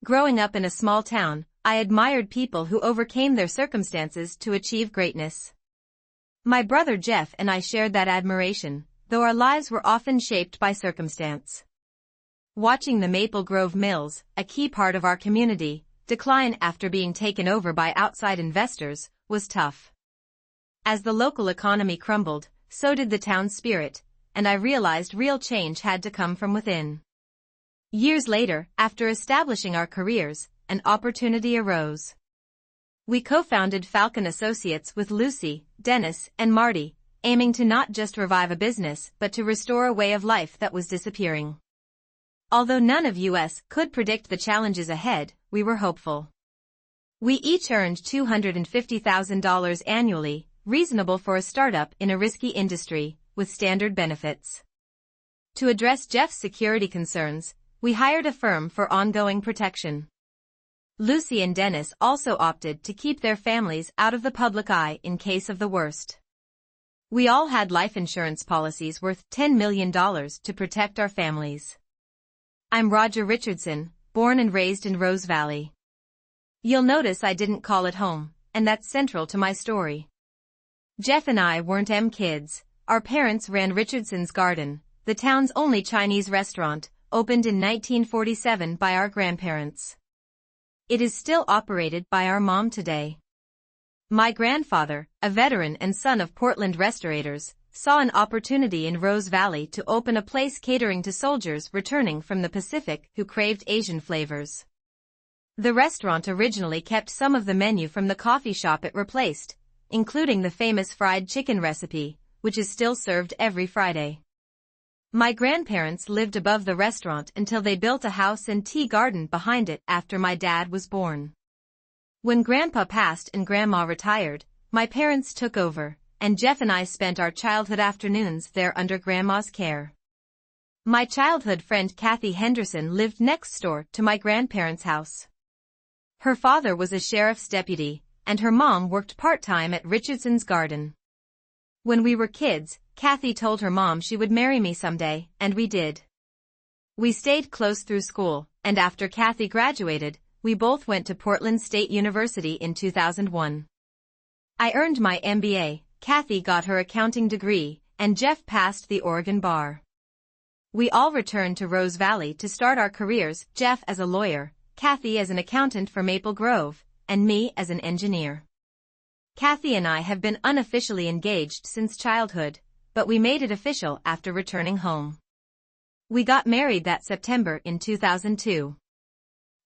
Growing up in a small town, I admired people who overcame their circumstances to achieve greatness. My brother Jeff and I shared that admiration, though our lives were often shaped by circumstance. Watching the Maple Grove Mills, a key part of our community, decline after being taken over by outside investors, was tough. As the local economy crumbled, so did the town's spirit, and I realized real change had to come from within. Years later, after establishing our careers, an opportunity arose. We co-founded Falcon Associates with Lucy, Dennis, and Marty, aiming to not just revive a business but to restore a way of life that was disappearing. Although none of us could predict the challenges ahead, we were hopeful. We each earned $250,000 annually, reasonable for a startup in a risky industry, with standard benefits. To address Jeff's security concerns, we hired a firm for ongoing protection. Lucy and Dennis also opted to keep their families out of the public eye in case of the worst. We all had life insurance policies worth $10 million to protect our families. I'm Roger Richardson, born and raised in Rose Valley. You'll notice I didn't call it home, and that's central to my story. Jeff and I weren't kids. Our parents ran Richardson's Garden, the town's only Chinese restaurant, opened in 1947 by our grandparents. It is still operated by our mom today. My grandfather, a veteran and son of Portland restorators, saw an opportunity in Rose Valley to open a place catering to soldiers returning from the Pacific who craved Asian flavors. The restaurant originally kept some of the menu from the coffee shop it replaced, including the famous fried chicken recipe, which is still served every Friday. My grandparents lived above the restaurant until they built a house and tea garden behind it after my dad was born. When Grandpa passed and Grandma retired, my parents took over, and Jeff and I spent our childhood afternoons there under Grandma's care. My childhood friend Kathy Henderson lived next door to my grandparents' house. Her father was a sheriff's deputy, and her mom worked part-time at Richardson's Garden. When we were kids, Kathy told her mom she would marry me someday, and we did. We stayed close through school, and after Kathy graduated, we both went to Portland State University in 2001. I earned my MBA, Kathy got her accounting degree, and Jeff passed the Oregon bar. We all returned to Rose Valley to start our careers, Jeff as a lawyer, Kathy as an accountant for Maple Grove, and me as an engineer. Kathy and I have been unofficially engaged since childhood, but we made it official after returning home. We got married that September in 2002.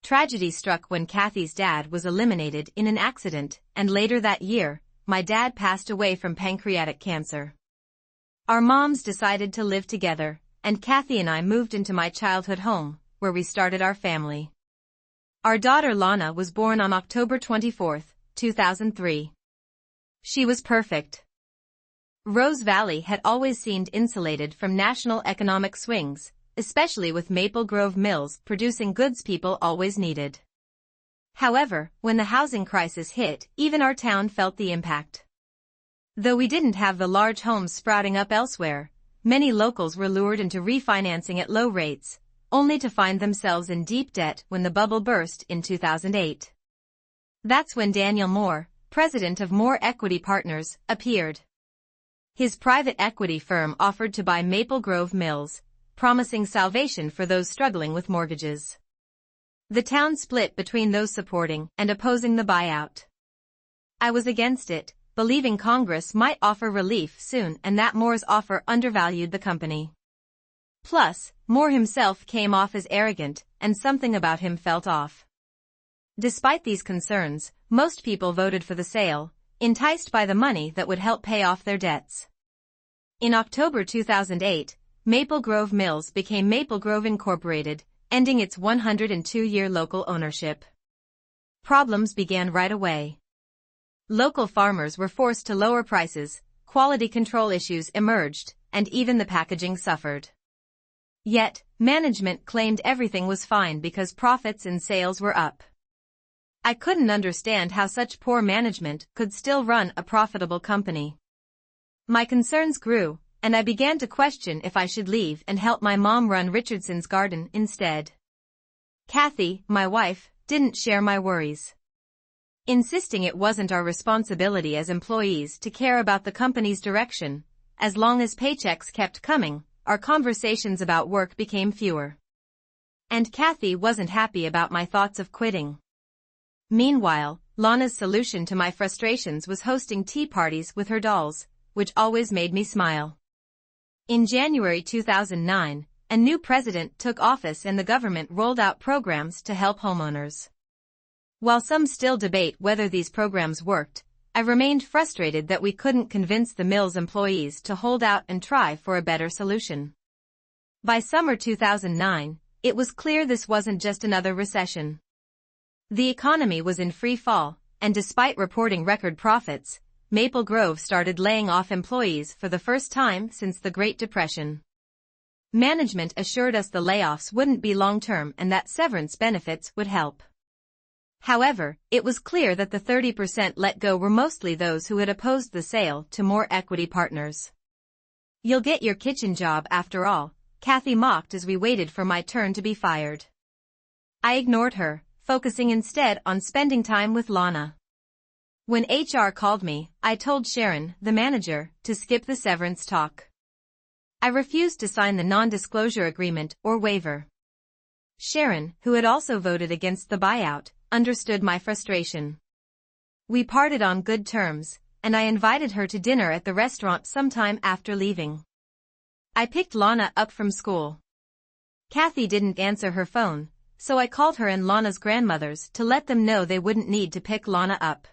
Tragedy struck when Kathy's dad was eliminated in an accident, and later that year, my dad passed away from pancreatic cancer. Our moms decided to live together, and Kathy and I moved into my childhood home, where we started our family. Our daughter Lana was born on October 24, 2003. She was perfect. Rose Valley had always seemed insulated from national economic swings, especially with Maple Grove Mills producing goods people always needed. However, when the housing crisis hit, even our town felt the impact. Though we didn't have the large homes sprouting up elsewhere, many locals were lured into refinancing at low rates, only to find themselves in deep debt when the bubble burst in 2008. That's when Daniel Moore, president of Moore Equity Partners, appeared. His private equity firm offered to buy Maple Grove Mills, promising salvation for those struggling with mortgages. The town split between those supporting and opposing the buyout. I was against it, believing Congress might offer relief soon and that Moore's offer undervalued the company. Plus, Moore himself came off as arrogant, and something about him felt off. Despite these concerns, most people voted for the sale, enticed by the money that would help pay off their debts. In October 2008, Maple Grove Mills became Maple Grove Incorporated, ending its 102-year local ownership. Problems began right away. Local farmers were forced to lower prices, quality control issues emerged, and even the packaging suffered. Yet, management claimed everything was fine because profits and sales were up. I couldn't understand how such poor management could still run a profitable company. My concerns grew, and I began to question if I should leave and help my mom run Richardson's Garden instead. Kathy, my wife, didn't share my worries, insisting it wasn't our responsibility as employees to care about the company's direction. As long as paychecks kept coming, our conversations about work became fewer. And Kathy wasn't happy about my thoughts of quitting. Meanwhile, Lana's solution to my frustrations was hosting tea parties with her dolls, which always made me smile. In January 2009, a new president took office and the government rolled out programs to help homeowners. While some still debate whether these programs worked, I remained frustrated that we couldn't convince the mill's employees to hold out and try for a better solution. By summer 2009, it was clear this wasn't just another recession. The economy was in free fall, and despite reporting record profits, Maple Grove started laying off employees for the first time since the Great Depression. Management assured us the layoffs wouldn't be long-term and that severance benefits would help. However, it was clear that the 30% let go were mostly those who had opposed the sale to more equity partners. "You'll get your kitchen job after all," Kathy mocked as we waited for my turn to be fired. I ignored her, focusing instead on spending time with Lana. When HR called me, I told Sharon, the manager, to skip the severance talk. I refused to sign the non-disclosure agreement or waiver. Sharon, who had also voted against the buyout, understood my frustration. We parted on good terms, and I invited her to dinner at the restaurant sometime after leaving. I picked Lana up from school. Kathy didn't answer her phone, so I called her and Lana's grandmothers to let them know they wouldn't need to pick Lana up.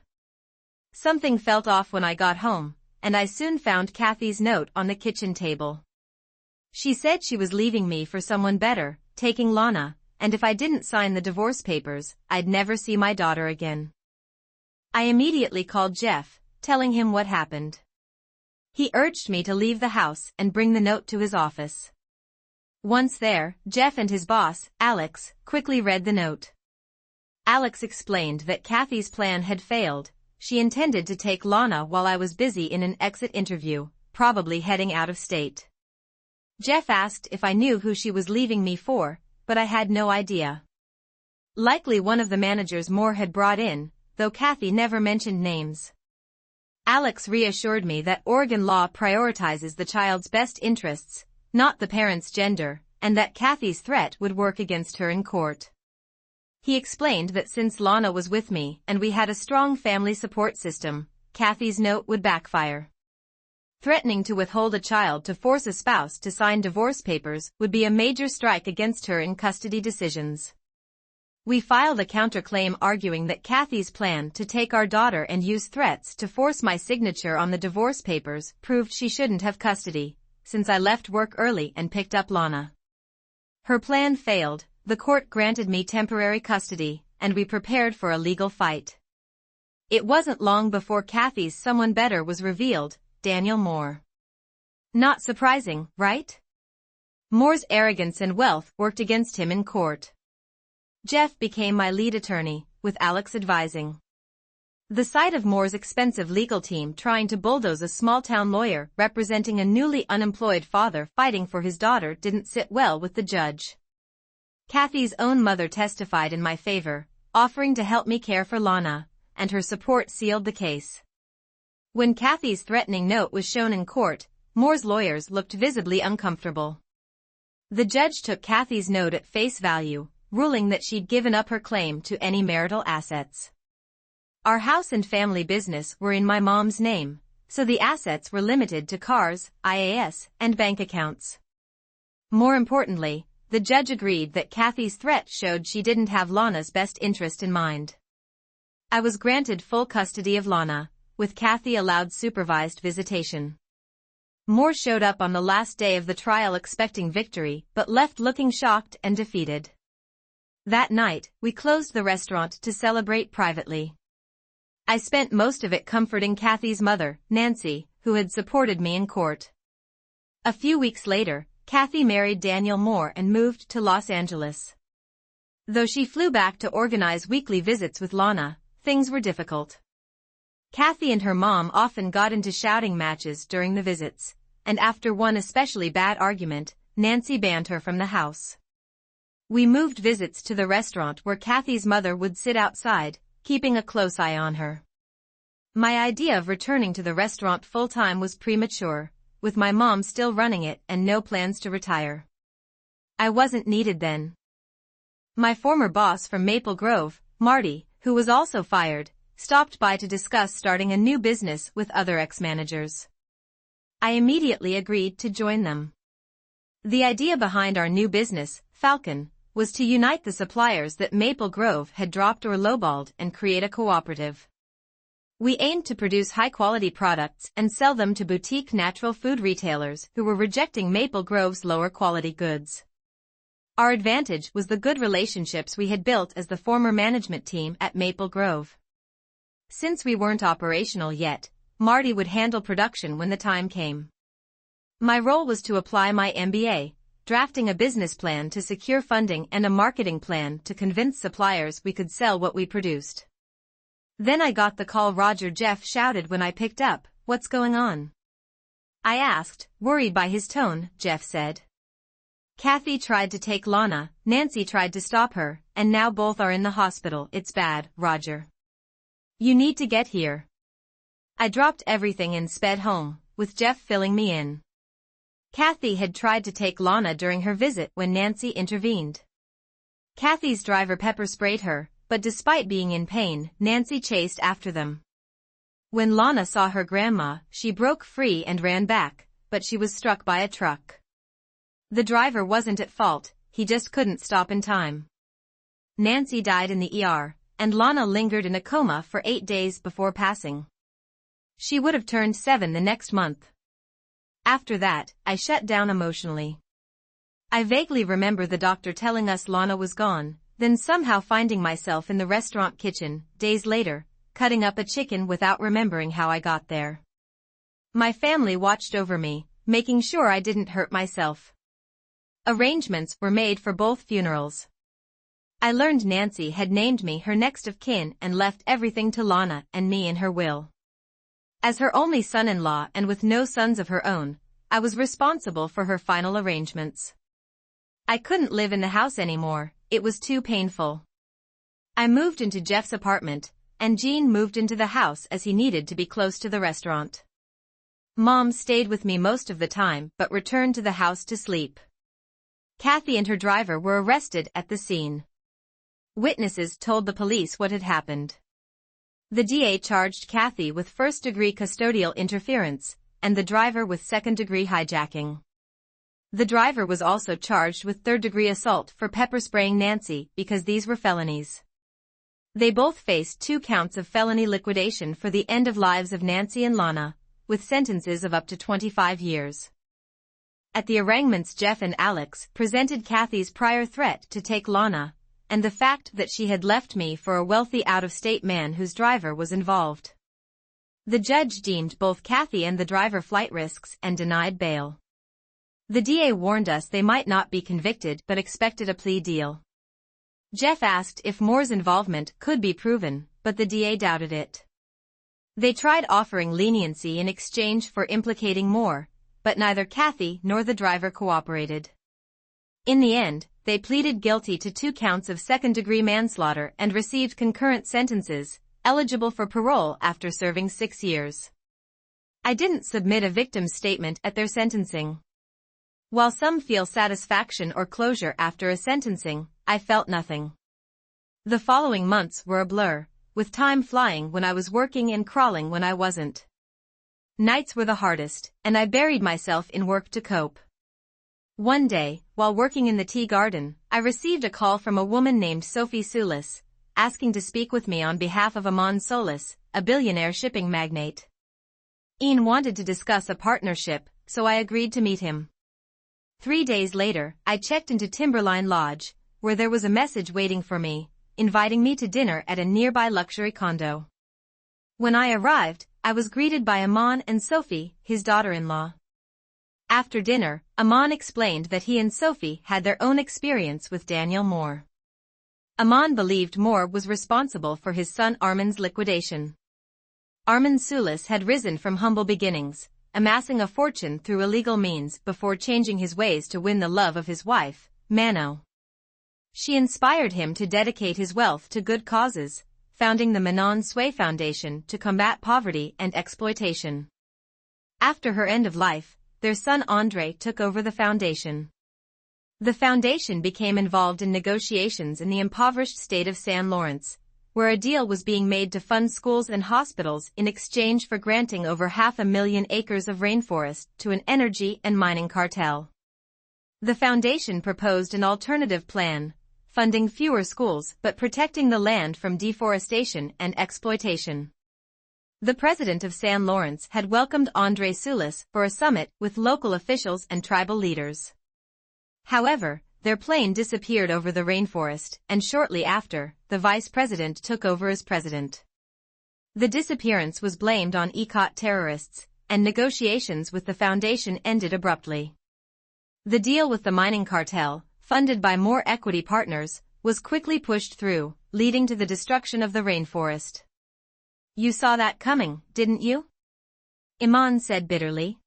Something felt off when I got home, and I soon found Kathy's note on the kitchen table. She said she was leaving me for someone better, taking Lana, and if I didn't sign the divorce papers, I'd never see my daughter again. I immediately called Jeff, telling him what happened. He urged me to leave the house and bring the note to his office. Once there, Jeff and his boss, Alex, quickly read the note. Alex explained that Kathy's plan had failed. She intended to take Lana while I was busy in an exit interview, probably heading out of state. Jeff asked if I knew who she was leaving me for, but I had no idea. Likely one of the managers Moore had brought in, though Kathy never mentioned names. Alex reassured me that Oregon law prioritizes the child's best interests, not the parent's gender, and that Kathy's threat would work against her in court. He explained that since Lana was with me and we had a strong family support system, Kathy's note would backfire. Threatening to withhold a child to force a spouse to sign divorce papers would be a major strike against her in custody decisions. We filed a counterclaim arguing that Kathy's plan to take our daughter and use threats to force my signature on the divorce papers proved she shouldn't have custody, since I left work early and picked up Lana. Her plan failed, the court granted me temporary custody, and we prepared for a legal fight. It wasn't long before Kathy's someone better was revealed, Daniel Moore. Not surprising, right? Moore's arrogance and wealth worked against him in court. Jeff became my lead attorney, with Alex advising. The sight of Moore's expensive legal team trying to bulldoze a small-town lawyer representing a newly unemployed father fighting for his daughter didn't sit well with the judge. Kathy's own mother testified in my favor, offering to help me care for Lana, and her support sealed the case. When Kathy's threatening note was shown in court, Moore's lawyers looked visibly uncomfortable. The judge took Kathy's note at face value, ruling that she'd given up her claim to any marital assets. Our house and family business were in my mom's name, so the assets were limited to cars, IAS, and bank accounts. More importantly, the judge agreed that Kathy's threat showed she didn't have Lana's best interest in mind. I was granted full custody of Lana, with Kathy allowed supervised visitation. Moore showed up on the last day of the trial expecting victory, but left looking shocked and defeated. That night, we closed the restaurant to celebrate privately. I spent most of it comforting Kathy's mother, Nancy, who had supported me in court. A few weeks later, Kathy married Daniel Moore and moved to Los Angeles. Though she flew back to organize weekly visits with Lana, things were difficult. Kathy and her mom often got into shouting matches during the visits, and after one especially bad argument, Nancy banned her from the house. We moved visits to the restaurant where Kathy's mother would sit outside, keeping a close eye on her. My idea of returning to the restaurant full-time was premature, with my mom still running it and no plans to retire. I wasn't needed then. My former boss from Maple Grove, Marty, who was also fired, stopped by to discuss starting a new business with other ex-managers. I immediately agreed to join them. The idea behind our new business, Falcon, was to unite the suppliers that Maple Grove had dropped or lowballed and create a cooperative. We aimed to produce high-quality products and sell them to boutique natural food retailers who were rejecting Maple Grove's lower-quality goods. Our advantage was the good relationships we had built as the former management team at Maple Grove. Since we weren't operational yet, Marty would handle production when the time came. My role was to apply my MBA, drafting a business plan to secure funding and a marketing plan to convince suppliers we could sell what we produced. Then I got the call. Roger. Jeff shouted when I picked up, "What's going on?" I asked, worried by his tone. Jeff said, "Kathy tried to take Lana, Nancy tried to stop her, and now both are in the hospital. It's bad, Roger. You need to get here." I dropped everything and sped home, with Jeff filling me in. Kathy had tried to take Lana during her visit when Nancy intervened. Kathy's driver pepper sprayed her, but despite being in pain, Nancy chased after them. When Lana saw her grandma, she broke free and ran back, but she was struck by a truck. The driver wasn't at fault, he just couldn't stop in time. Nancy died in the ER, and Lana lingered in a coma for 8 days before passing. She would have turned 7 the next month. After that, I shut down emotionally. I vaguely remember the doctor telling us Lana was gone, then somehow finding myself in the restaurant kitchen, days later, cutting up a chicken without remembering how I got there. My family watched over me, making sure I didn't hurt myself. Arrangements were made for both funerals. I learned Nancy had named me her next of kin and left everything to Lana and me in her will. As her only son-in-law and with no sons of her own, I was responsible for her final arrangements. I couldn't live in the house anymore, it was too painful. I moved into Jeff's apartment, and Gene moved into the house as he needed to be close to the restaurant. Mom stayed with me most of the time but returned to the house to sleep. Kathy and her driver were arrested at the scene. Witnesses told the police what had happened. The DA charged Kathy with first-degree custodial interference, and the driver with second-degree hijacking. The driver was also charged with third-degree assault for pepper-spraying Nancy because these were felonies. They both faced 2 counts of felony liquidation for the end of lives of Nancy and Lana, with sentences of up to 25 years. At the arraignments, Jeff and Alex presented Kathy's prior threat to take Lana, and the fact that she had left me for a wealthy out-of-state man whose driver was involved. The judge deemed both Kathy and the driver flight risks and denied bail. The DA warned us they might not be convicted but expected a plea deal. Jeff asked if Moore's involvement could be proven, but the DA doubted it. They tried offering leniency in exchange for implicating Moore, but neither Kathy nor the driver cooperated. In the end, they pleaded guilty to 2 counts of second-degree manslaughter and received concurrent sentences, eligible for parole after serving 6 years. I didn't submit a victim's statement at their sentencing. While some feel satisfaction or closure after a sentencing, I felt nothing. The following months were a blur, with time flying when I was working and crawling when I wasn't. Nights were the hardest, and I buried myself in work to cope. One day, while working in the tea garden, I received a call from a woman named Sophie Soulis, asking to speak with me on behalf of Amon Solis, a billionaire shipping magnate. Ian wanted to discuss a partnership, so I agreed to meet him. 3 days later, I checked into Timberline Lodge, where there was a message waiting for me, inviting me to dinner at a nearby luxury condo. When I arrived, I was greeted by Amon and Sophie, his daughter-in-law. After dinner, Amon explained that he and Sophie had their own experience with Daniel Moore. Amon believed Moore was responsible for his son Armin's liquidation. Armin Soulis had risen from humble beginnings, amassing a fortune through illegal means before changing his ways to win the love of his wife, Mano. She inspired him to dedicate his wealth to good causes, founding the Manon Sway Foundation to combat poverty and exploitation. After her end of life, their son André took over the foundation. The foundation became involved in negotiations in the impoverished state of San Lawrence, where a deal was being made to fund schools and hospitals in exchange for granting over 500,000 acres of rainforest to an energy and mining cartel. The foundation proposed an alternative plan, funding fewer schools but protecting the land from deforestation and exploitation. The president of San Lawrence had welcomed André Soulis for a summit with local officials and tribal leaders. However, their plane disappeared over the rainforest, and shortly after, the vice president took over as president. The disappearance was blamed on ECOT terrorists, and negotiations with the foundation ended abruptly. The deal with the mining cartel, funded by more equity partners, was quickly pushed through, leading to the destruction of the rainforest. "You saw that coming, didn't you?" Iman said bitterly.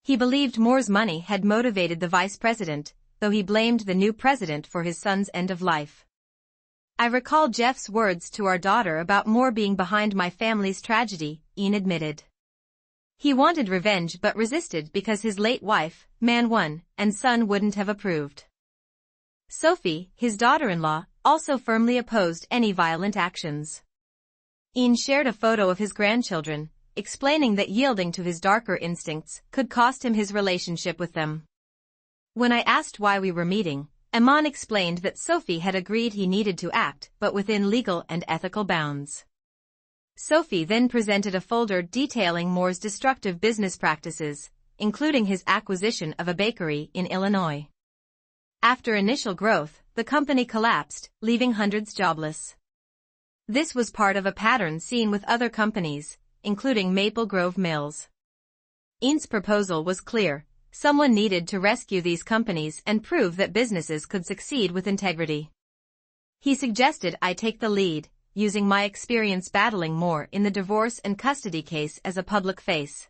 He believed Moore's money had motivated the vice president, though he blamed the new president for his son's end of life. "I recall Jeff's words to our daughter about Moore being behind my family's tragedy," Ian admitted. He wanted revenge but resisted because his late wife, Man One, and son wouldn't have approved. Sophie, his daughter-in-law, also firmly opposed any violent actions. Ian shared a photo of his grandchildren, explaining that yielding to his darker instincts could cost him his relationship with them. When I asked why we were meeting, Iman explained that Sophie had agreed he needed to act, but within legal and ethical bounds. Sophie then presented a folder detailing Moore's destructive business practices, including his acquisition of a bakery in Illinois. After initial growth, the company collapsed, leaving hundreds jobless. This was part of a pattern seen with other companies, including Maple Grove Mills. Ian's proposal was clear: someone needed to rescue these companies and prove that businesses could succeed with integrity. He suggested I take the lead, using my experience battling Moore in the divorce and custody case as a public face.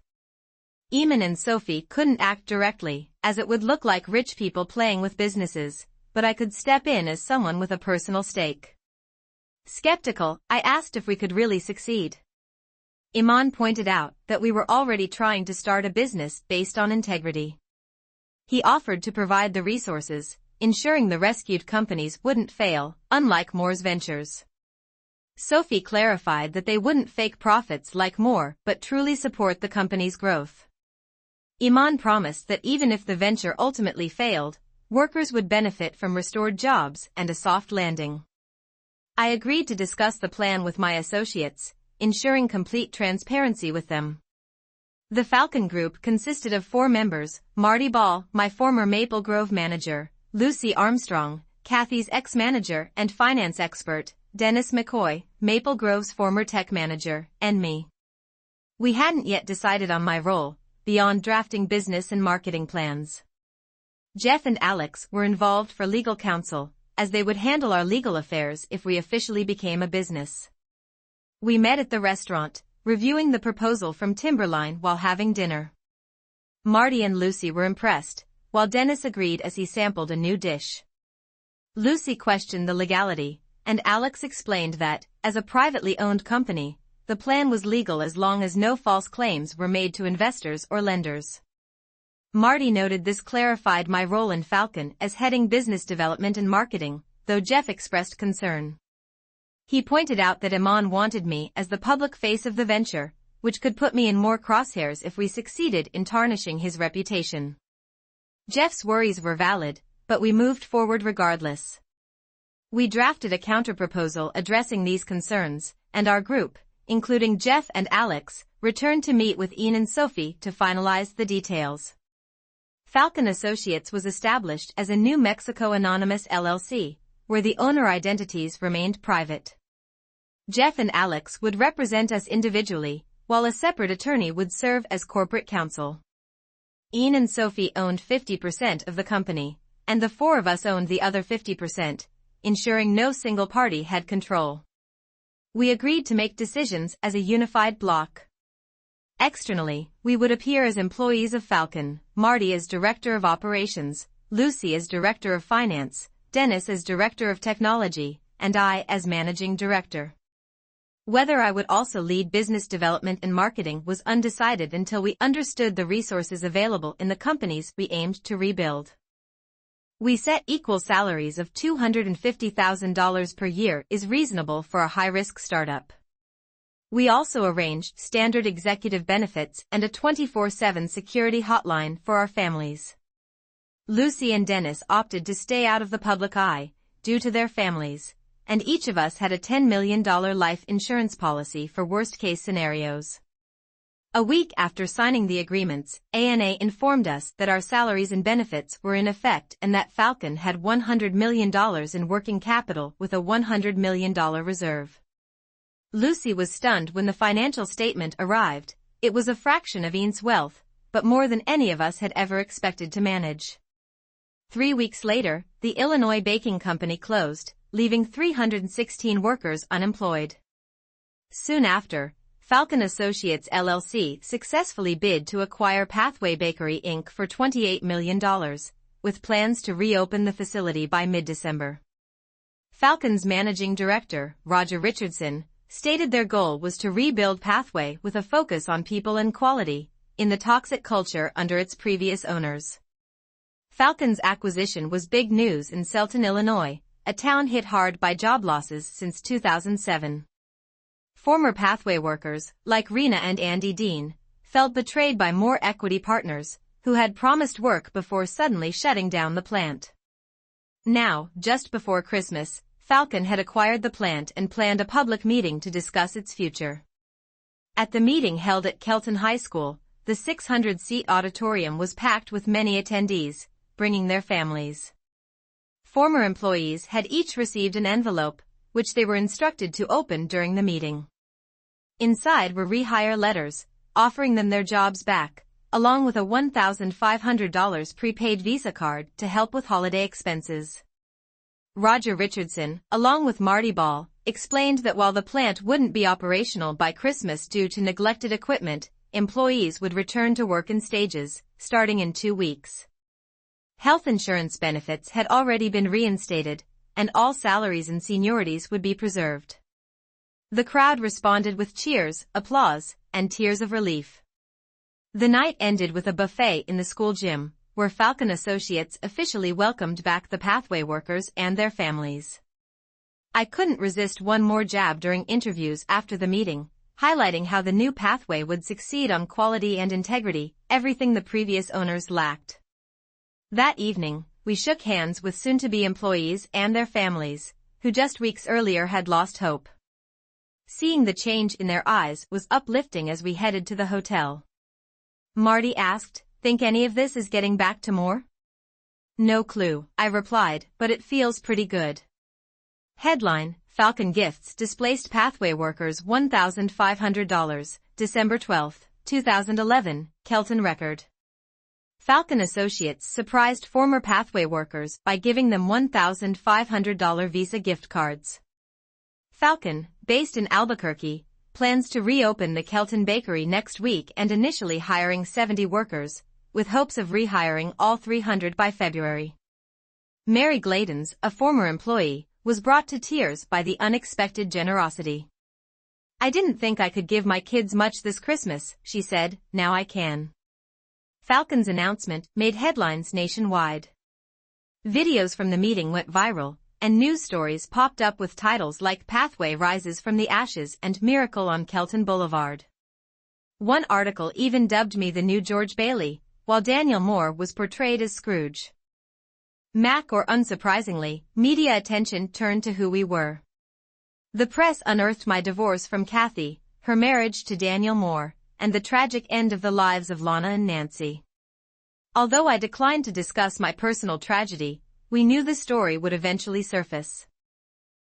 Eamon and Sophie couldn't act directly, as it would look like rich people playing with businesses, but I could step in as someone with a personal stake. Skeptical, I asked if we could really succeed. Iman pointed out that we were already trying to start a business based on integrity. He offered to provide the resources, ensuring the rescued companies wouldn't fail, unlike Moore's ventures. Sophie clarified that they wouldn't fake profits like Moore but truly support the company's growth. Iman promised that even if the venture ultimately failed, workers would benefit from restored jobs and a soft landing. I agreed to discuss the plan with my associates, ensuring complete transparency with them. The Falcon Group consisted of 4 members: Marty Ball, my former Maple Grove manager; Lucy Armstrong, Kathy's ex-manager and finance expert; Dennis McCoy, Maple Grove's former tech manager; and me. We hadn't yet decided on my role, beyond drafting business and marketing plans. Jeff and Alex were involved for legal counsel, as they would handle our legal affairs if we officially became a business. We met at the restaurant, reviewing the proposal from Timberline while having dinner. Marty and Lucy were impressed, while Dennis agreed as he sampled a new dish. Lucy questioned the legality, and Alex explained that, as a privately owned company, the plan was legal as long as no false claims were made to investors or lenders. Marty noted this clarified my role in Falcon as heading business development and marketing, though Jeff expressed concern. He pointed out that Iman wanted me as the public face of the venture, which could put me in more crosshairs if we succeeded in tarnishing his reputation. Jeff's worries were valid, but we moved forward regardless. We drafted a counterproposal addressing these concerns, and our group, including Jeff and Alex, returned to meet with Ian and Sophie to finalize the details. Falcon Associates was established as a New Mexico Anonymous LLC, where the owner identities remained private. Jeff and Alex would represent us individually, while a separate attorney would serve as corporate counsel. Ian and Sophie owned 50% of the company, and the 4 of us owned the other 50%, ensuring no single party had control. We agreed to make decisions as a unified block. Externally, we would appear as employees of Falcon, Marty as Director of Operations, Lucy as Director of Finance, Dennis as Director of Technology, and I as Managing Director. Whether I would also lead business development and marketing was undecided until we understood the resources available in the companies we aimed to rebuild. We set equal salaries of $250,000 per year is reasonable for a high-risk startup. We also arranged standard executive benefits and a 24/7 security hotline for our families. Lucy and Dennis opted to stay out of the public eye, due to their families, and each of us had a $10 million life insurance policy for worst-case scenarios. A week after signing the agreements, ANA informed us that our salaries and benefits were in effect and that Falcon had $100 million in working capital with a $100 million reserve. Lucy was stunned when the financial statement arrived. It was a fraction of Ian's wealth, but more than any of us had ever expected to manage. 3 weeks later, the Illinois baking company closed, leaving 316 workers unemployed. Soon after, Falcon Associates LLC successfully bid to acquire Pathway Bakery Inc. for $28 million, with plans to reopen the facility by mid-December. Falcon's managing director, Roger Richardson, stated their goal was to rebuild Pathway with a focus on people and quality, in the toxic culture under its previous owners. Falcon's acquisition was big news in Selton, Illinois, a town hit hard by job losses since 2007. Former Pathway workers, like Rena and Andy Dean, felt betrayed by more equity partners, who had promised work before suddenly shutting down the plant. Now, just before Christmas, Falcon had acquired the plant and planned a public meeting to discuss its future. At the meeting held at Kelton High School, the 600-seat auditorium was packed with many attendees, bringing their families. Former employees had each received an envelope, which they were instructed to open during the meeting. Inside were rehire letters, offering them their jobs back, along with a $1,500 prepaid Visa card to help with holiday expenses. Roger Richardson, along with Marty Ball, explained that while the plant wouldn't be operational by Christmas due to neglected equipment, employees would return to work in stages, starting in 2 weeks. Health insurance benefits had already been reinstated, and all salaries and seniorities would be preserved. The crowd responded with cheers, applause, and tears of relief. The night ended with a buffet in the school gym, where Falcon Associates officially welcomed back the Pathway workers and their families. I couldn't resist one more jab during interviews after the meeting, highlighting how the new Pathway would succeed on quality and integrity, everything the previous owners lacked. That evening, we shook hands with soon-to-be employees and their families, who just weeks earlier had lost hope. Seeing the change in their eyes was uplifting as we headed to the hotel. Marty asked, "Think any of this is getting back to more?" "No clue," I replied, "but it feels pretty good." Headline: Falcon Gifts displaced Pathway workers $1,500, December 12, 2011, Kelton Record. Falcon Associates surprised former Pathway workers by giving them $1,500 Visa gift cards. Falcon, based in Albuquerque, plans to reopen the Kelton Bakery next week and initially hiring 70 workers, with hopes of rehiring all 300 by February. Mary Gladens, a former employee, was brought to tears by the unexpected generosity. "I didn't think I could give my kids much this Christmas," she said, "now I can." Falcon's announcement made headlines nationwide. Videos from the meeting went viral, and news stories popped up with titles like "Pathway Rises from the Ashes" and "Miracle on Kelton Boulevard." One article even dubbed me the new George Bailey, while Daniel Moore was portrayed as Scrooge. Or unsurprisingly, media attention turned to who we were. The press unearthed my divorce from Kathy, her marriage to Daniel Moore, and the tragic end of the lives of Lana and Nancy. Although I declined to discuss my personal tragedy, we knew the story would eventually surface.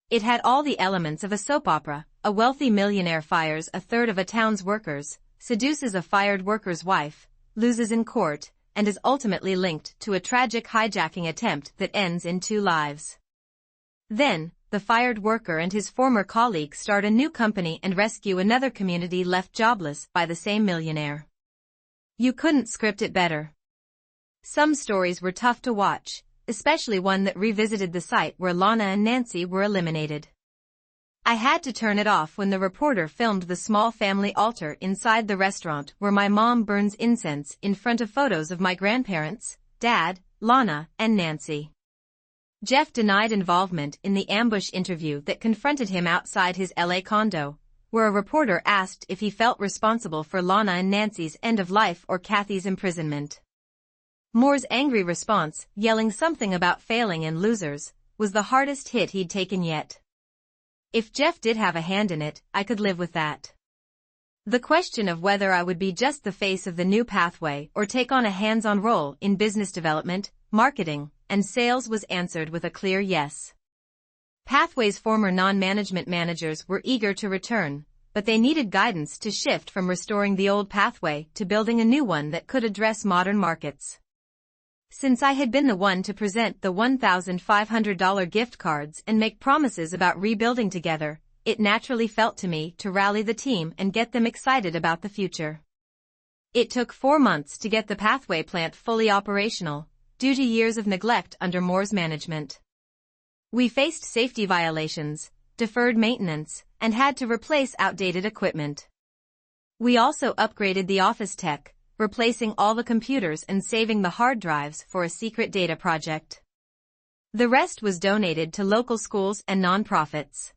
It had all the elements of a soap opera. A wealthy millionaire fires a third of a town's workers, seduces a fired worker's wife, loses in court, and is ultimately linked to a tragic hijacking attempt that ends in 2 lives. Then, the fired worker and his former colleague start a new company and rescue another community left jobless by the same millionaire. You couldn't script it better. Some stories were tough to watch, especially one that revisited the site where Lana and Nancy were eliminated. I had to turn it off when the reporter filmed the small family altar inside the restaurant where my mom burns incense in front of photos of my grandparents, Dad, Lana, and Nancy. Jeff denied involvement in the ambush interview that confronted him outside his LA condo, where a reporter asked if he felt responsible for Lana and Nancy's end of life or Kathy's imprisonment. Moore's angry response, yelling something about failing and losers, was the hardest hit he'd taken yet. If Jeff did have a hand in it, I could live with that. The question of whether I would be just the face of the new pathway or take on a hands-on role in business development, marketing, and sales was answered with a clear yes. Pathway's former non-management managers were eager to return, but they needed guidance to shift from restoring the old pathway to building a new one that could address modern markets. Since I had been the one to present the $1,500 gift cards and make promises about rebuilding together, it naturally felt to me to rally the team and get them excited about the future. It took 4 months to get the Pathway plant fully operational, due to years of neglect under Moore's management. We faced safety violations, deferred maintenance, and had to replace outdated equipment. We also upgraded the office tech, replacing all the computers and saving the hard drives for a secret data project. The rest was donated to local schools and nonprofits.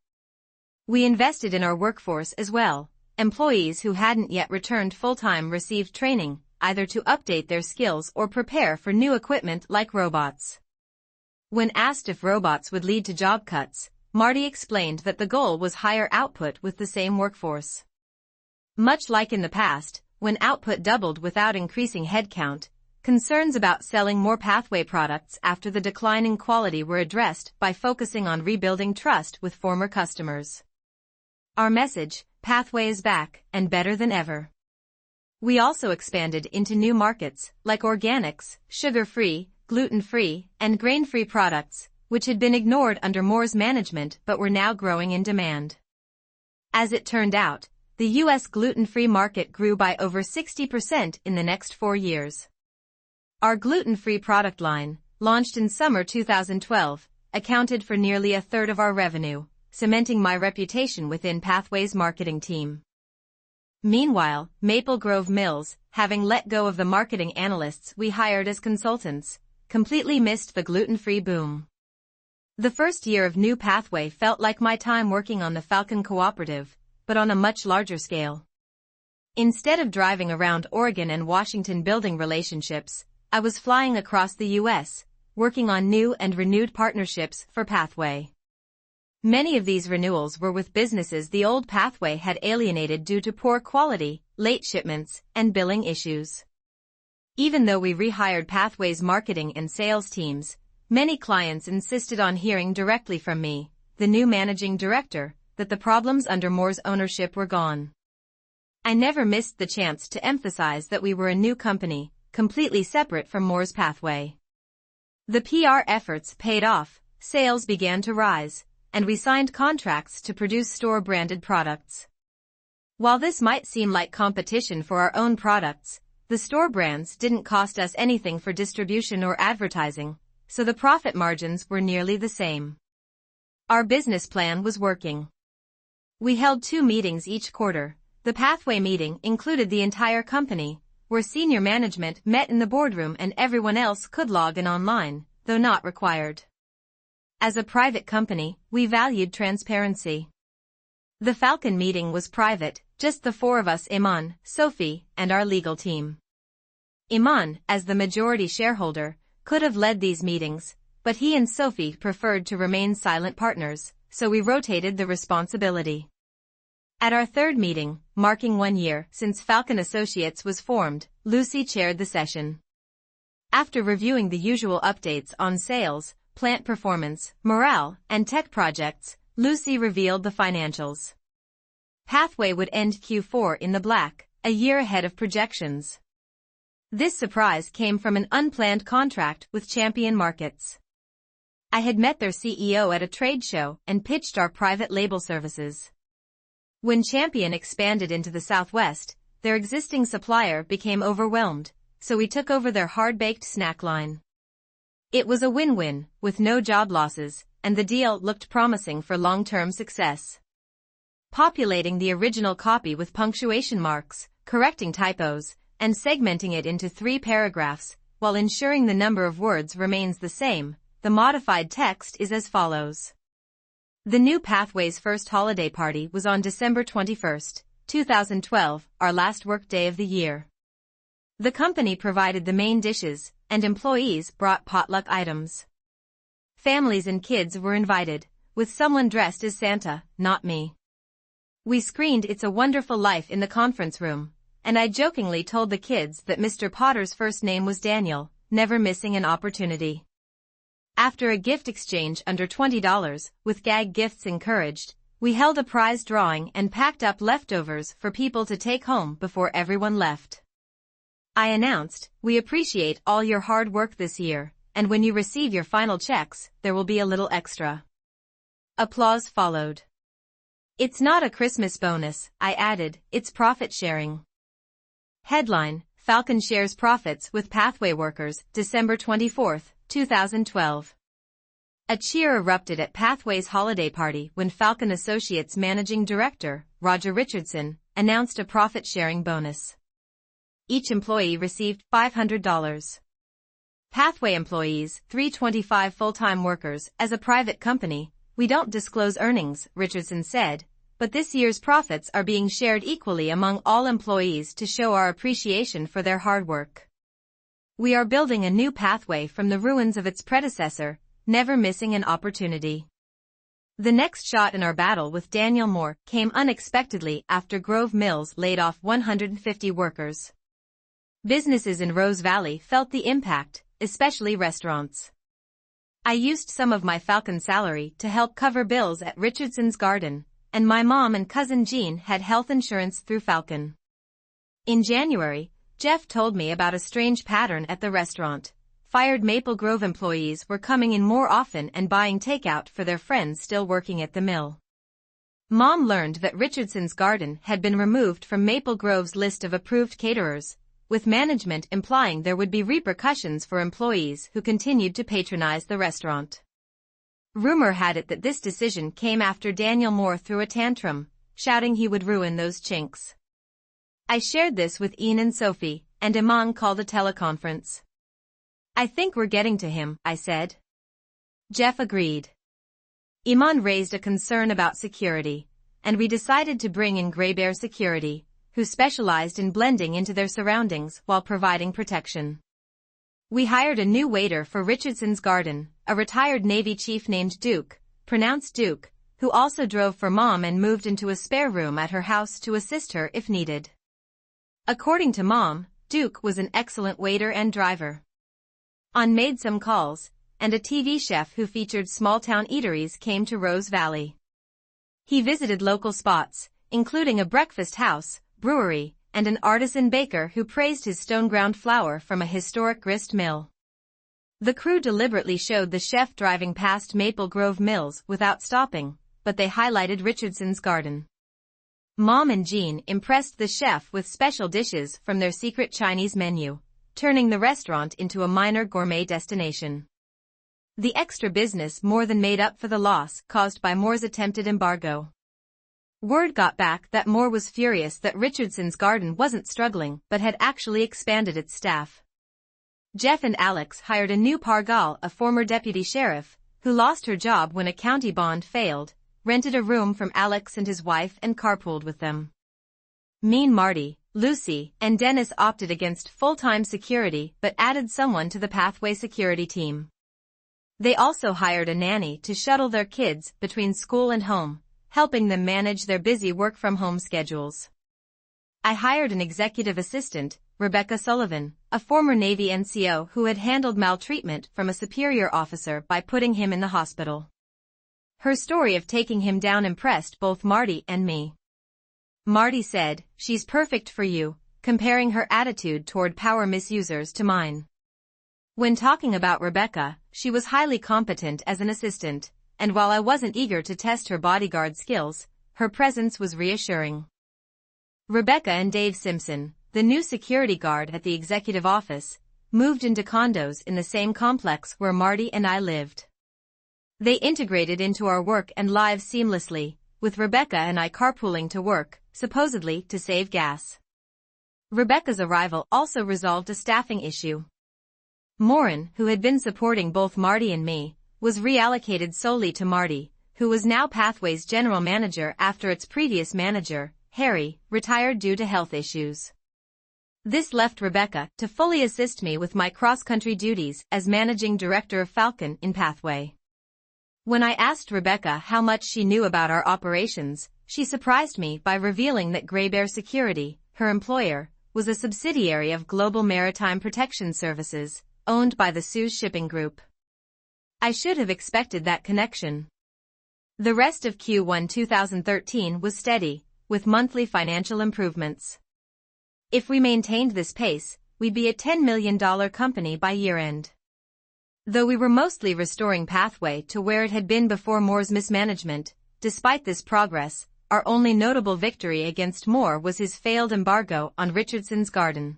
We invested in our workforce as well. Employees who hadn't yet returned full-time received training, either to update their skills or prepare for new equipment like robots. When asked if robots would lead to job cuts, Marty explained that the goal was higher output with the same workforce. Much like in the past, when output doubled without increasing headcount, concerns about selling more Pathway products after the decline in quality were addressed by focusing on rebuilding trust with former customers. Our message, Pathway is back, and better than ever. We also expanded into new markets, like organics, sugar-free, gluten-free, and grain-free products, which had been ignored under Moore's management but were now growing in demand. As it turned out, the U.S. gluten-free market grew by over 60% in the next 4 years. Our gluten-free product line, launched in summer 2012, accounted for nearly a third of our revenue, cementing my reputation within Pathway's marketing team. Meanwhile, Maple Grove Mills, having let go of the marketing analysts we hired as consultants, completely missed the gluten-free boom. The first year of New Pathway felt like my time working on the Falcon Cooperative, but on a much larger scale. Instead of driving around Oregon and Washington building relationships, I was flying across the U.S., working on new and renewed partnerships for Pathway. Many of these renewals were with businesses the old Pathway had alienated due to poor quality, late shipments, and billing issues. Even though we rehired Pathway's marketing and sales teams, many clients insisted on hearing directly from me, the new managing director, that the problems under Moore's ownership were gone. I never missed the chance to emphasize that we were a new company, completely separate from Moore's Pathway. The PR efforts paid off, sales began to rise, and we signed contracts to produce store-branded products. While this might seem like competition for our own products, the store brands didn't cost us anything for distribution or advertising, so the profit margins were nearly the same. Our business plan was working. We held 2 meetings each quarter. The Pathway meeting included the entire company, where senior management met in the boardroom and everyone else could log in online, though not required. As a private company, we valued transparency. The Falcon meeting was private, just the 4 of us, Iman, Sophie, and our legal team. Iman, as the majority shareholder, could have led these meetings, but he and Sophie preferred to remain silent partners, so we rotated the responsibility. At our 3rd meeting, marking 1 year since Falcon Associates was formed, Lucy chaired the session. After reviewing the usual updates on sales, plant performance, morale, and tech projects, Lucy revealed the financials. Pathway would end Q4 in the black, a year ahead of projections. This surprise came from an unplanned contract with Champion Markets. I had met their CEO at a trade show and pitched our private label services. When Champion expanded into the Southwest, their existing supplier became overwhelmed, so we took over their hard-baked snack line. It was a win-win, with no job losses, and the deal looked promising for long-term success. Populating the original copy with punctuation marks, correcting typos, and segmenting it into 3 paragraphs, while ensuring the number of words remains the same, the modified text is as follows. The new Pathway's first holiday party was on December 21, 2012, our last work day of the year. The company provided the main dishes, and employees brought potluck items. Families and kids were invited, with someone dressed as Santa, not me. We screened It's a Wonderful Life in the conference room, and I jokingly told the kids that Mr. Potter's first name was Daniel, never missing an opportunity. After a gift exchange under $20, with gag gifts encouraged, we held a prize drawing and packed up leftovers for people to take home before everyone left. I announced, "We appreciate all your hard work this year, and when you receive your final checks, there will be a little extra." Applause followed. "It's not a Christmas bonus," I added, "it's profit sharing." Headline: Falcon shares profits with Pathway workers, December 24, 2012. A cheer erupted at Pathway's holiday party when Falcon Associates Managing Director, Roger Richardson, announced a profit-sharing bonus. Each employee received $500. Pathway employees, 325 full-time workers. As a private company, we don't disclose earnings, Richardson said, but this year's profits are being shared equally among all employees to show our appreciation for their hard work. We are building a new Pathway from the ruins of its predecessor, never missing an opportunity. The next shot in our battle with Daniel Moore came unexpectedly after Grove Mills laid off 150 workers. Businesses in Rose Valley felt the impact, especially restaurants. I used some of my Falcon salary to help cover bills at Richardson's Garden, and my mom and cousin Jean had health insurance through Falcon. In January, Jeff told me about a strange pattern at the restaurant. Fired Maple Grove employees were coming in more often and buying takeout for their friends still working at the mill. Mom learned that Richardson's Garden had been removed from Maple Grove's list of approved caterers, with management implying there would be repercussions for employees who continued to patronize the restaurant. Rumor had it that this decision came after Daniel Moore threw a tantrum, shouting he would ruin those chinks. I shared this with Ian and Sophie, and Iman called a teleconference. "I think we're getting to him," I said. Jeff agreed. Iman raised a concern about security, and we decided to bring in Grey Bear Security, who specialized in blending into their surroundings while providing protection. We hired a new waiter for Richardson's Garden, a retired Navy chief named Duke, pronounced Duke, who also drove for Mom and moved into a spare room at her house to assist her if needed. According to Mom, Duke was an excellent waiter and driver. On made some calls, and a TV chef who featured small-town eateries came to Rose Valley. He visited local spots, including a breakfast house, brewery, and an artisan baker who praised his stone-ground flour from a historic grist mill. The crew deliberately showed the chef driving past Maple Grove Mills without stopping, but they highlighted Richardson's Garden. Mom and Jean impressed the chef with special dishes from their secret Chinese menu, turning the restaurant into a minor gourmet destination. The extra business more than made up for the loss caused by Moore's attempted embargo. Word got back that Moore was furious that Richardson's Garden wasn't struggling but had actually expanded its staff. Jeff and Alex hired a new pargal, a former deputy sheriff, who lost her job when a county bond failed, rented a room from Alex and his wife and carpooled with them. Mean Marty, Lucy, and Dennis opted against full-time security but added someone to the Pathway security team. They also hired a nanny to shuttle their kids between school and home, helping them manage their busy work-from-home schedules. I hired an executive assistant, Rebecca Sullivan, a former Navy NCO who had handled maltreatment from a superior officer by putting him in the hospital. Her story of taking him down impressed both Marty and me. Marty said, "She's perfect for you," comparing her attitude toward power misusers to mine. When talking about Rebecca, she was highly competent as an assistant, and while I wasn't eager to test her bodyguard skills, her presence was reassuring. Rebecca and Dave Simpson, the new security guard at the executive office, moved into condos in the same complex where Marty and I lived. They integrated into our work and lives seamlessly, with Rebecca and I carpooling to work, supposedly to save gas. Rebecca's arrival also resolved a staffing issue. Maureen, who had been supporting both Marty and me, was reallocated solely to Marty, who was now Pathway's general manager after its previous manager, Harry, retired due to health issues. This left Rebecca to fully assist me with my cross-country duties as managing director of Falcon in Pathway. When I asked Rebecca how much she knew about our operations, she surprised me by revealing that Grey Bear Security, her employer, was a subsidiary of Global Maritime Protection Services, owned by the Suez Shipping Group. I should have expected that connection. The rest of Q1 2013 was steady, with monthly financial improvements. If we maintained this pace, we'd be a $10 million company by year-end. Though we were mostly restoring Pathway to where it had been before Moore's mismanagement, despite this progress, our only notable victory against Moore was his failed embargo on Richardson's Garden.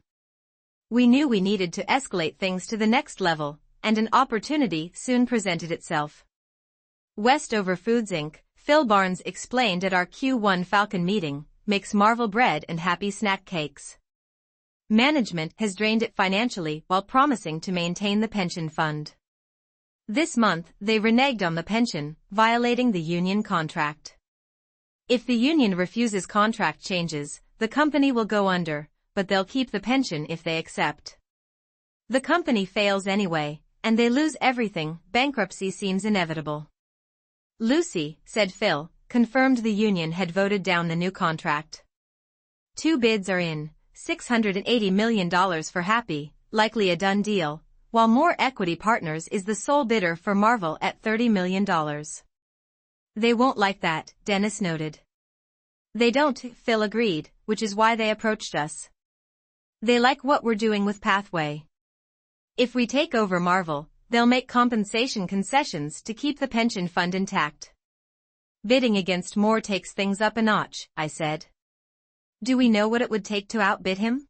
We knew we needed to escalate things to the next level, and an opportunity soon presented itself. Westover Foods Inc., Phil Barnes explained at our Q1 Falcon meeting, makes Marvel bread and Happy Snack cakes. Management has drained it financially while promising to maintain the pension fund. This month, they reneged on the pension, violating the union contract. If the union refuses contract changes, the company will go under, but they'll keep the pension if they accept. The company fails anyway, and they lose everything. Bankruptcy seems inevitable. Lucy, said Phil, confirmed the union had voted down the new contract. 2 bids are in, $680 million for Happy, likely a done deal, while Moore Equity Partners is the sole bidder for Marvel at $30 million. They won't like that, Dennis noted. They don't, Phil agreed, which is why they approached us. They like what we're doing with Pathway. If we take over Marvel, they'll make compensation concessions to keep the pension fund intact. Bidding against Moore takes things up a notch, I said. Do we know what it would take to outbid him?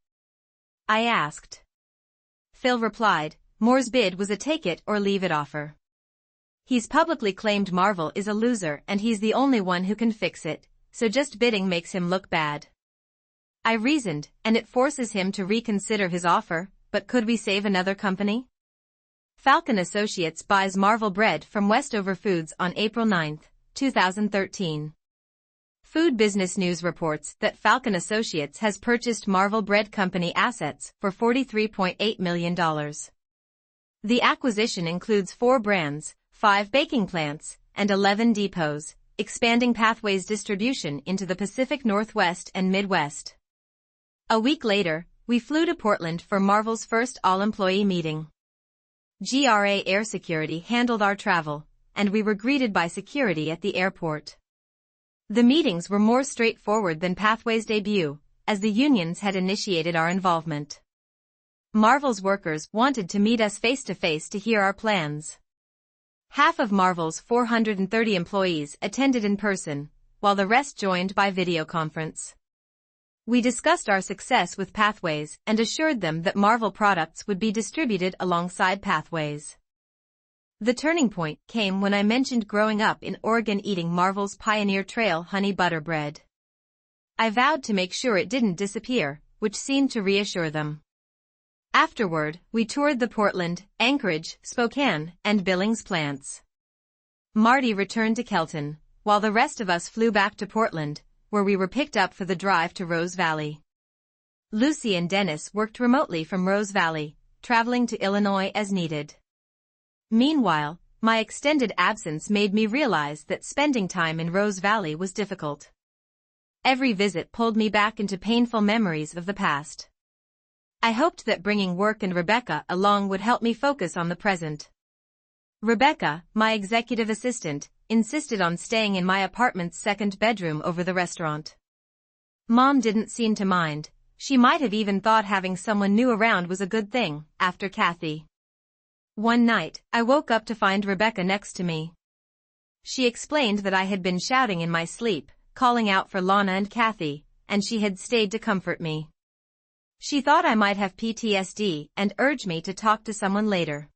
I asked. Phil replied, Moore's bid was a take-it-or-leave-it offer. He's publicly claimed Marvel is a loser and he's the only one who can fix it, so just bidding makes him look bad. I reasoned, and it forces him to reconsider his offer, but could we save another company? Falcon Associates buys Marvel bread from Westover Foods on April 9, 2013. Food Business News reports that Falcon Associates has purchased Marvel Bread Company assets for $43.8 million. The acquisition includes 4 brands, 5 baking plants, and 11 depots, expanding Pathway's distribution into the Pacific Northwest and Midwest. A week later, we flew to Portland for Marvel's first all-employee meeting. GRA Air Security handled our travel, and we were greeted by security at the airport. The meetings were more straightforward than Pathway's debut, as the unions had initiated our involvement. Marvel's workers wanted to meet us face-to-face to hear our plans. Half of Marvel's 430 employees attended in person, while the rest joined by video conference. We discussed our success with Pathways and assured them that Marvel products would be distributed alongside Pathways. The turning point came when I mentioned growing up in Oregon eating Marvel's Pioneer Trail honey butter bread. I vowed to make sure it didn't disappear, which seemed to reassure them. Afterward, we toured the Portland, Anchorage, Spokane, and Billings plants. Marty returned to Kelton, while the rest of us flew back to Portland, where we were picked up for the drive to Rose Valley. Lucy and Dennis worked remotely from Rose Valley, traveling to Illinois as needed. Meanwhile, my extended absence made me realize that spending time in Rose Valley was difficult. Every visit pulled me back into painful memories of the past. I hoped that bringing work and Rebecca along would help me focus on the present. Rebecca, my executive assistant, insisted on staying in my apartment's second bedroom over the restaurant. Mom didn't seem to mind. She might have even thought having someone new around was a good thing, after Kathy. One night, I woke up to find Rebecca next to me. She explained that I had been shouting in my sleep, calling out for Lana and Kathy, and she had stayed to comfort me. She thought I might have PTSD and urged me to talk to someone later.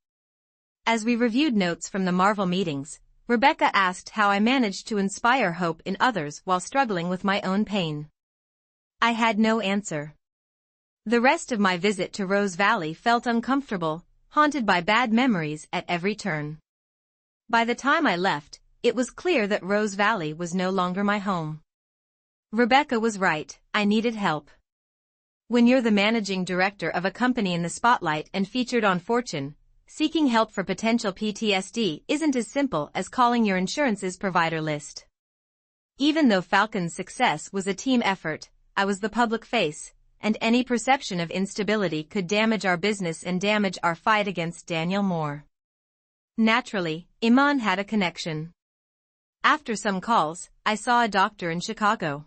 As we reviewed notes from the Marvel meetings, Rebecca asked how I managed to inspire hope in others while struggling with my own pain. I had no answer. The rest of my visit to Rose Valley felt uncomfortable, haunted by bad memories at every turn. By the time I left, it was clear that Rose Valley was no longer my home. Rebecca was right, I needed help. When you're the managing director of a company in the spotlight and featured on Fortune, seeking help for potential PTSD isn't as simple as calling your insurance's provider list. Even though Falcon's success was a team effort, I was the public face, and any perception of instability could damage our business and damage our fight against Daniel Moore. Naturally, Iman had a connection. After some calls, I saw a doctor in Chicago.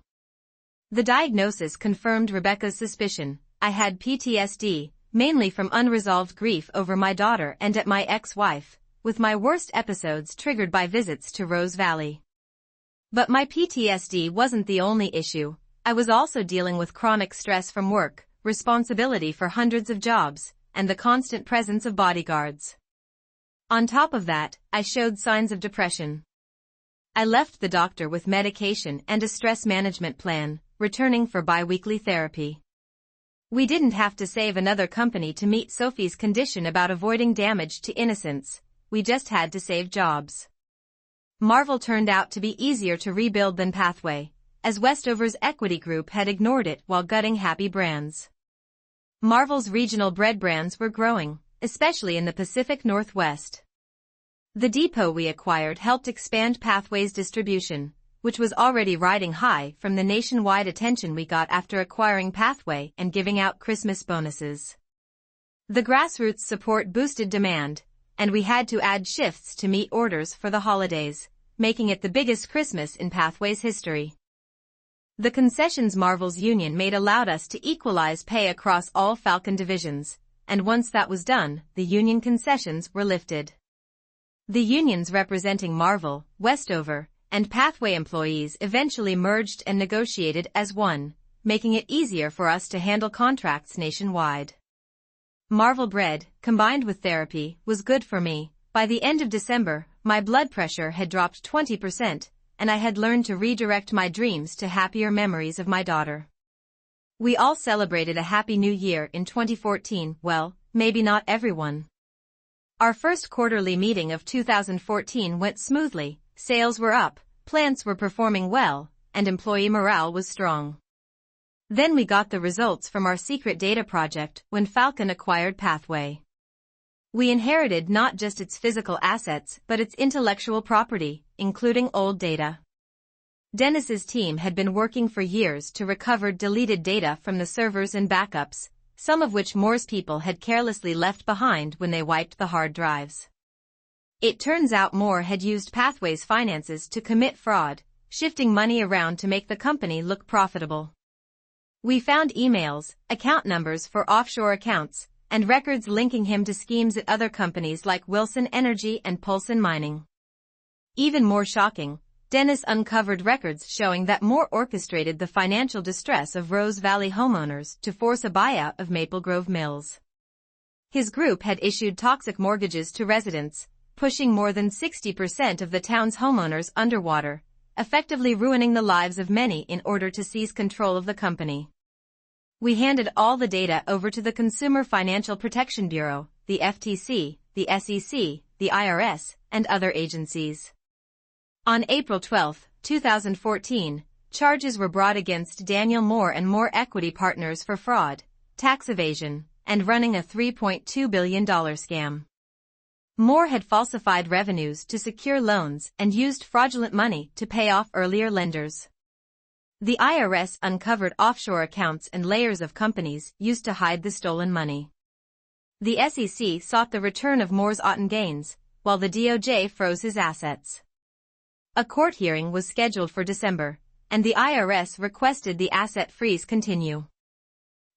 The diagnosis confirmed Rebecca's suspicion. I had PTSD, mainly from unresolved grief over my daughter and at my ex-wife, with my worst episodes triggered by visits to Rose Valley. But my PTSD wasn't the only issue. I was also dealing with chronic stress from work, responsibility for hundreds of jobs, and the constant presence of bodyguards. On top of that, I showed signs of depression. I left the doctor with medication and a stress management plan, returning for bi-weekly therapy. We didn't have to save another company to meet Sophie's condition about avoiding damage to innocence, we just had to save jobs. Marvel turned out to be easier to rebuild than Pathway, as Westover's equity group had ignored it while gutting Happy Brands. Marvel's regional bread brands were growing, especially in the Pacific Northwest. The depot we acquired helped expand Pathway's distribution, which was already riding high from the nationwide attention we got after acquiring Pathway and giving out Christmas bonuses. The grassroots support boosted demand, and we had to add shifts to meet orders for the holidays, making it the biggest Christmas in Pathway's history. The concessions Marvel's union made allowed us to equalize pay across all Falcon divisions, and once that was done, the union concessions were lifted. The unions representing Marvel, Westover, and Pathway employees eventually merged and negotiated as one, making it easier for us to handle contracts nationwide. Marvel Bread, combined with therapy, was good for me. By the end of December, my blood pressure had dropped 20%, and I had learned to redirect my dreams to happier memories of my daughter. We all celebrated a happy new year in 2014, well, maybe not everyone. Our first quarterly meeting of 2014 went smoothly. Sales were up, plants were performing well, and employee morale was strong. Then we got the results from our secret data project when Falcon acquired Pathway. We inherited not just its physical assets but its intellectual property, including old data. Dennis's team had been working for years to recover deleted data from the servers and backups, some of which Moore's people had carelessly left behind when they wiped the hard drives. It turns out Moore had used Pathway's finances to commit fraud, shifting money around to make the company look profitable. We found emails, account numbers for offshore accounts, and records linking him to schemes at other companies like Wilson Energy and Polson Mining. Even more shocking, Dennis uncovered records showing that Moore orchestrated the financial distress of Rose Valley homeowners to force a buyout of Maple Grove Mills. His group had issued toxic mortgages to residents, pushing more than 60% of the town's homeowners underwater, effectively ruining the lives of many in order to seize control of the company. We handed all the data over to the Consumer Financial Protection Bureau, the FTC, the SEC, the IRS, and other agencies. On April 12, 2014, charges were brought against Daniel Moore and Moore Equity Partners for fraud, tax evasion, and running a $3.2 billion scam. Moore had falsified revenues to secure loans and used fraudulent money to pay off earlier lenders. The IRS uncovered offshore accounts and layers of companies used to hide the stolen money. The SEC sought the return of Moore's oughten gains, while the DOJ froze his assets. A court hearing was scheduled for December, and the IRS requested the asset freeze continue.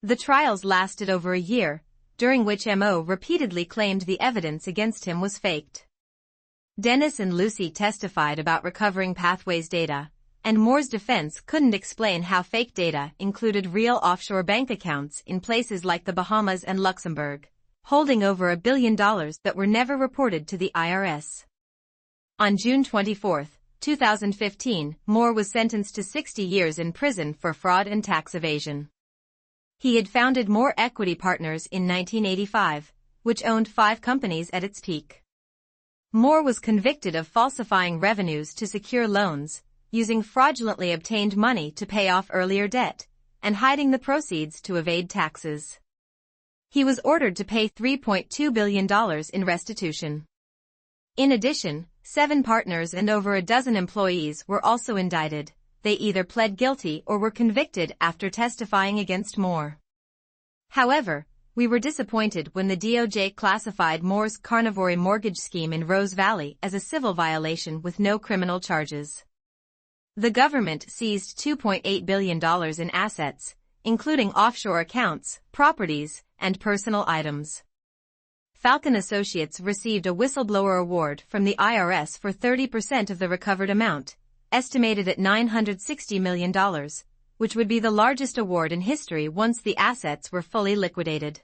The trials lasted over a year, during which Mo repeatedly claimed the evidence against him was faked. Dennis and Lucy testified about recovering Pathway's data, and Moore's defense couldn't explain how fake data included real offshore bank accounts in places like the Bahamas and Luxembourg, holding over $1 billion that were never reported to the IRS. On June 24, 2015, Moore was sentenced to 60 years in prison for fraud and tax evasion. He had founded Moore Equity Partners in 1985, which owned 5 companies at its peak. Moore was convicted of falsifying revenues to secure loans, using fraudulently obtained money to pay off earlier debt, and hiding the proceeds to evade taxes. He was ordered to pay $3.2 billion in restitution. In addition, 7 partners and over a dozen employees were also indicted. They either pled guilty or were convicted after testifying against Moore. However, we were disappointed when the DOJ classified Moore's carnivore mortgage scheme in Rose Valley as a civil violation with no criminal charges. The government seized $2.8 billion in assets, including offshore accounts, properties, and personal items. Falcon Associates received a whistleblower award from the IRS for 30% of the recovered amount, estimated at $960 million, which would be the largest award in history once the assets were fully liquidated.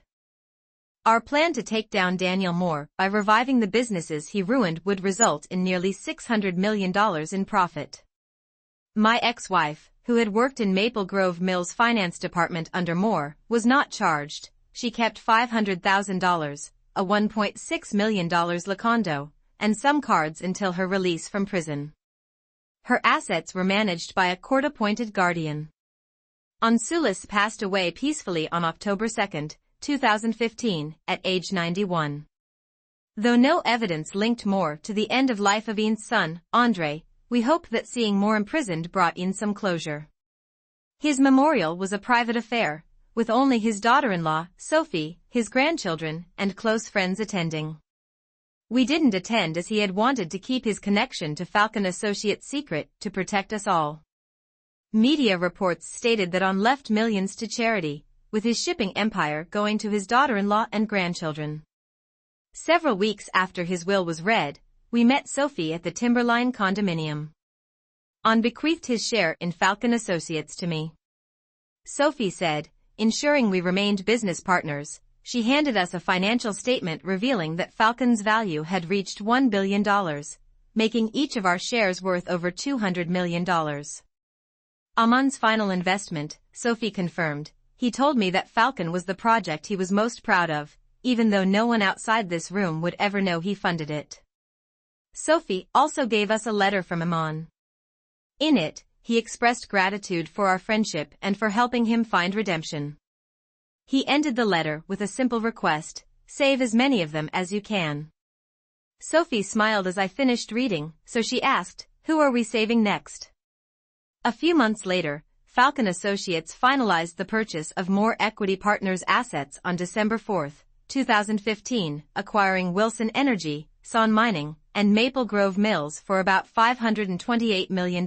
Our plan to take down Daniel Moore by reviving the businesses he ruined would result in nearly $600 million in profit. My ex-wife, who had worked in Maple Grove Mill's finance department under Moore, was not charged. She kept $500,000, a $1.6 million Lacondo, and some cards until her release from prison. Her assets were managed by a court-appointed guardian. Onsulis passed away peacefully on October 2, 2015, at age 91. Though no evidence linked Moore to the end of life of Ian's son, Andre, we hope that seeing Moore imprisoned brought Ian some closure. His memorial was a private affair, with only his daughter-in-law, Sophie, his grandchildren, and close friends attending. We didn't attend as he had wanted to keep his connection to Falcon Associates secret to protect us all. Media reports stated that On left millions to charity, with his shipping empire going to his daughter-in-law and grandchildren. Several weeks after his will was read, we met Sophie at the Timberline condominium. On bequeathed his share in Falcon Associates to me. Sophie said, ensuring we remained business partners, she handed us a financial statement revealing that Falcon's value had reached $1 billion, making each of our shares worth over $200 million. Aman's final investment, Sophie confirmed. He told me that Falcon was the project he was most proud of, even though no one outside this room would ever know he funded it. Sophie also gave us a letter from Aman. In it, he expressed gratitude for our friendship and for helping him find redemption. He ended the letter with a simple request: save as many of them as you can. Sophie smiled as I finished reading, so she asked, who are we saving next? A few months later, Falcon Associates finalized the purchase of Moore Equity Partners assets on December 4, 2015, acquiring Wilson Energy, Son Mining, and Maple Grove Mills for about $528 million.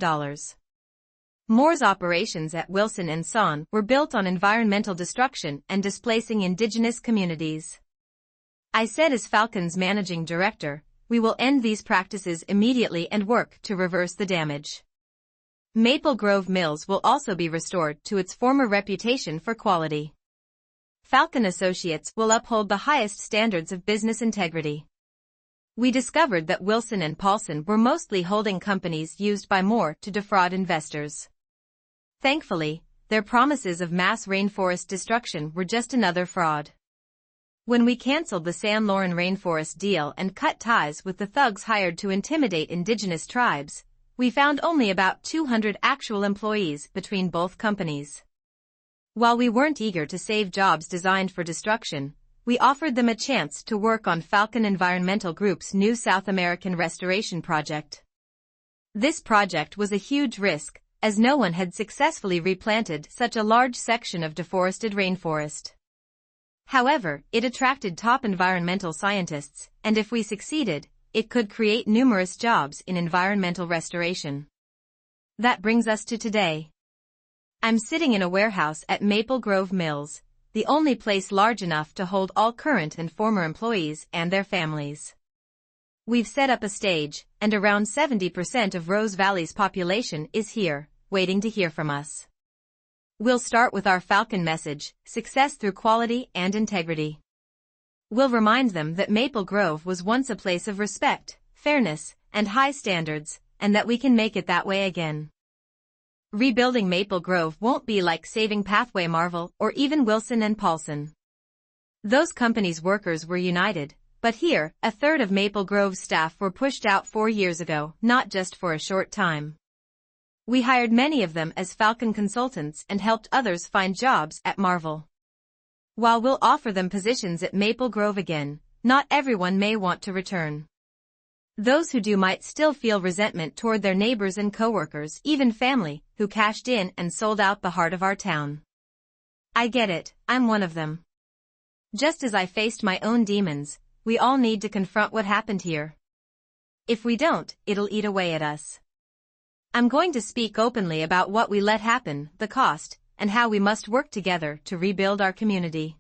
Moore's operations at Wilson and Son were built on environmental destruction and displacing indigenous communities. I said as Falcon's managing director, we will end these practices immediately and work to reverse the damage. Maple Grove Mills will also be restored to its former reputation for quality. Falcon Associates will uphold the highest standards of business integrity. We discovered that Wilson and Paulson were mostly holding companies used by Moore to defraud investors. Thankfully, their promises of mass rainforest destruction were just another fraud. When we canceled the San Loren rainforest deal and cut ties with the thugs hired to intimidate indigenous tribes, we found only about 200 actual employees between both companies. While we weren't eager to save jobs designed for destruction, we offered them a chance to work on Falcon Environmental Group's new South American restoration project. This project was a huge risk, as no one had successfully replanted such a large section of deforested rainforest. However, it attracted top environmental scientists, and if we succeeded, it could create numerous jobs in environmental restoration. That brings us to today. I'm sitting in a warehouse at Maple Grove Mills, the only place large enough to hold all current and former employees and their families. We've set up a stage, and around 70% of Rose Valley's population is here, waiting to hear from us. We'll start with our Falcon message, success through quality and integrity. We'll remind them that Maple Grove was once a place of respect, fairness, and high standards, and that we can make it that way again. Rebuilding Maple Grove won't be like saving Pathway Marvel or even Wilson and Paulson. Those companies' workers were united, but here, a third of Maple Grove's staff were pushed out 4 years ago, not just for a short time. We hired many of them as Falcon consultants and helped others find jobs at Marvel. While we'll offer them positions at Maple Grove again, not everyone may want to return. Those who do might still feel resentment toward their neighbors and coworkers, even family, who cashed in and sold out the heart of our town. I get it, I'm one of them. Just as I faced my own demons, we all need to confront what happened here. If we don't, it'll eat away at us. I'm going to speak openly about what we let happen, the cost, and how we must work together to rebuild our community.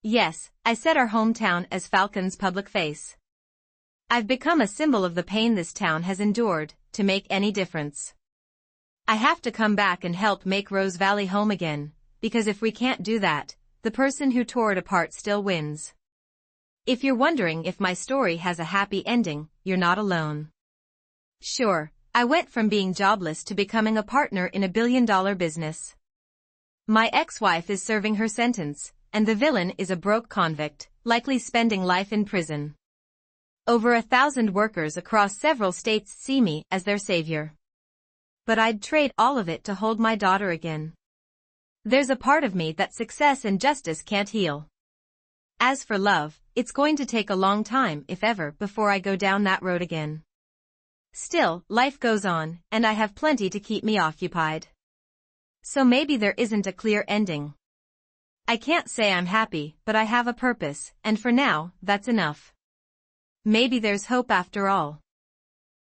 Yes, I set our hometown as Falcon's public face. I've become a symbol of the pain this town has endured, to make any difference. I have to come back and help make Rose Valley home again, because if we can't do that, the person who tore it apart still wins. If you're wondering if my story has a happy ending, you're not alone. Sure, I went from being jobless to becoming a partner in a billion-dollar business. My ex-wife is serving her sentence, and the villain is a broke convict, likely spending life in prison. Over 1,000 workers across several states see me as their savior. But I'd trade all of it to hold my daughter again. There's a part of me that success and justice can't heal. As for love, it's going to take a long time, if ever, before I go down that road again. Still, life goes on, and I have plenty to keep me occupied. So maybe there isn't a clear ending. I can't say I'm happy, but I have a purpose, and for now, that's enough. Maybe there's hope after all.